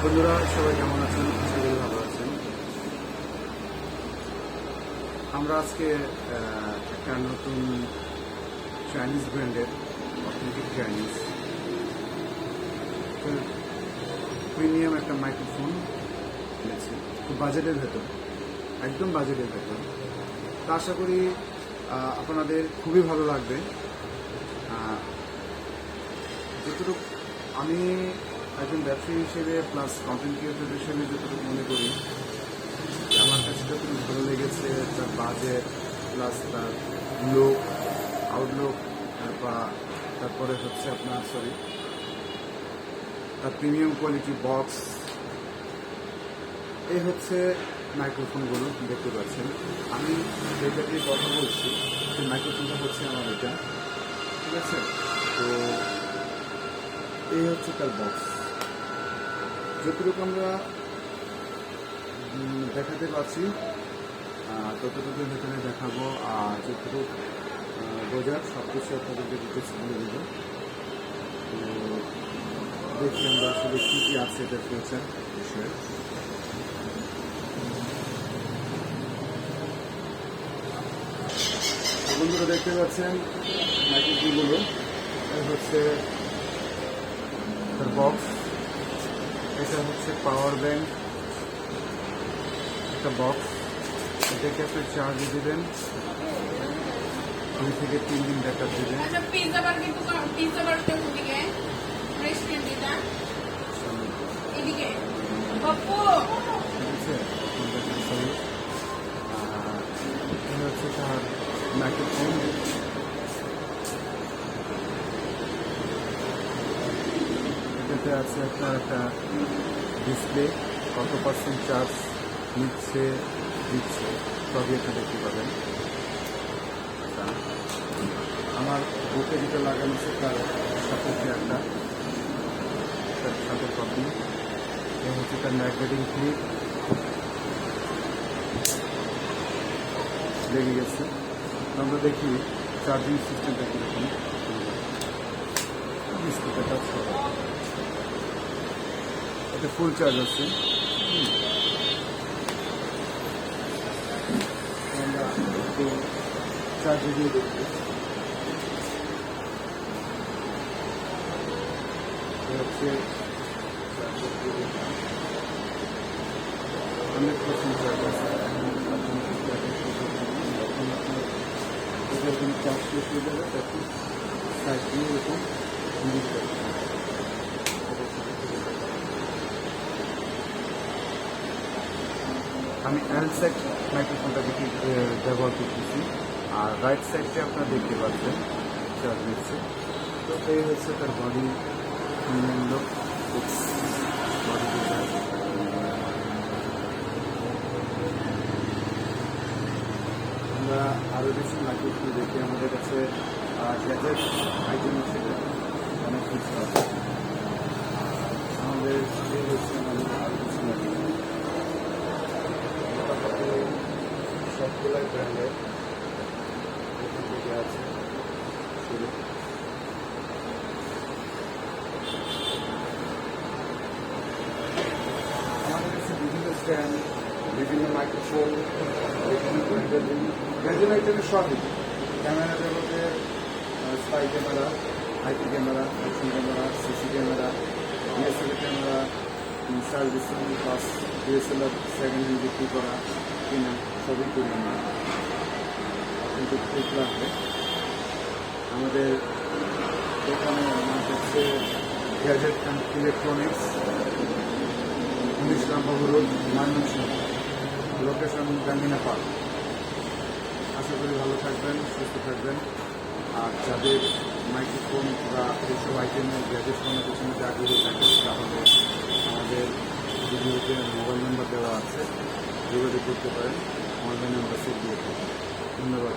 বন্ধুরা সবাই কেমন আছেন? আশা করি ভালো আছেন। আমরা আজকে একটা নতুন চাইনিজ ব্র্যান্ডের অথেন্টিক চাইনিজ প্রিমিয়াম একটা মাইক্রোফোন এনেছি, খুব বাজেটের ভেতর, একদম বাজেটের ভেতর। তা আশা করি আপনাদের খুবই ভালো লাগবে। যতটুকু আমি একজন ব্যবসায়ী হিসেবে প্লাস কন্টেন্ট ক্রিয়েটর হিসেবে যতটুকু মনে করি, আমার কাছে যতটুকু ভালো লেগেছে তার বাজেট প্লাস তার লুক আউটলুক, বা তারপরে হচ্ছে আপনার তার প্রিমিয়াম কোয়ালিটি বক্স, এই হচ্ছে মাইক্রোফোনগুলো দেখতে পাচ্ছেন। আমি যেটা দিয়ে কথা বলছি সেই মাইক্রোফোনটা হচ্ছে আমার এটা, ঠিক আছে? তো এই হচ্ছে তার বক্স। যতটুকু আমরা দেখাতে পারছি ততটুকু ভেতরে দেখাবো, আর যতটুকু বোঝার সব কিছু আপনাদেরকে ডিটেলস বলে দেবো। তো দেখি আমরা আসলে কী কী আছে এটার ফিউচার বিষয়ে। বন্ধুরা দেখতে পাচ্ছেন মাইক্রোফোনগুলো, হচ্ছে তার বক্স। এটা হচ্ছে পাওয়ার ব্যাংক একটা বক্স, এটাকে আপনি চার্জে দেবেন, 2 থেকে 3 দিন ব্যাকআপ দেবেন। হচ্ছে তার মাইক্রোফোন, এটাতে আছে আপনার একটা ডিসপ্লে, কত পার্সেন্ট চার্জ দিচ্ছে সবই একটা দেখতে পাবেন। আমার বুকে যেটা লাগানো আছে তার সাথে একটা সাথে কপি, এ হচ্ছে তার ম্যাগনেটিং ক্লিপ লেগে গেছে। আমরা দেখি চার্জিং সিস্টেমটা কীরকম। ডিসপ্লেটা এটা ফুল চার্জ আছে। আমরা একটু চার্জে দিয়ে দেখি। হচ্ছে 100% চার্জ আছে। যখন আপনার যখন চার্জ শেষ হয়ে যাবে তখন সাইড দিয়ে এরকম ইউজ করতে হবে। আমি এল সাইড মাইক্রোফোনটা ব্যবহার করতেছি, আর রাইট সাইডটা আপনারা দেখতে পাচ্ছেন চার্জ নিচ্ছে। তো এই হচ্ছে তার বডি লুক, বডি ডিজাইন। আমরা আরও কিছু মাইক্রোফোন দেখি, আমাদের কাছে গ্যাজেট আইটেম আছে, অনেক কিছু আছে। আমাদের এই হচ্ছে আমাদের আরও কিছু মাইক্রোফোন, সবগুলাই ব্র্যান্ডের এখান থেকে আছে শুরু। আমাদের কাছে বিভিন্ন স্ট্যান্ড, বিভিন্ন মাইক্রোফোন, বিভিন্ন ব্র্যান্ডের ব্র্যান্ডের আইটেমের সবই। ক্যামেরা জগতের spy camera, IP camera, action camera, CC camera, DSLR camera, servicing plus DSLR second hand বিক্রি করা কিনা সবই করি আমরা। কিন্তু ঠিক লাগবে। আমাদের দোকানের নাম হচ্ছে gadget and electronics, 19 Rambabu road, Mymensingh, location Gangina park. আশা করি ভালো থাকবেন, সুস্থ থাকবেন। আর যাদের মাইক্রোফোন বা এইসব আইটেমের গ্যাজেট ফোনের পিছনে আগ্রহী থাকেন, তাহলে আমাদের ভিডিওতে মোবাইল নাম্বার দেওয়া আছে, যোগাযোগ করতে পারেন। মোবাইল নাম্বার সেভ দিয়ে থাকেন। ধন্যবাদ।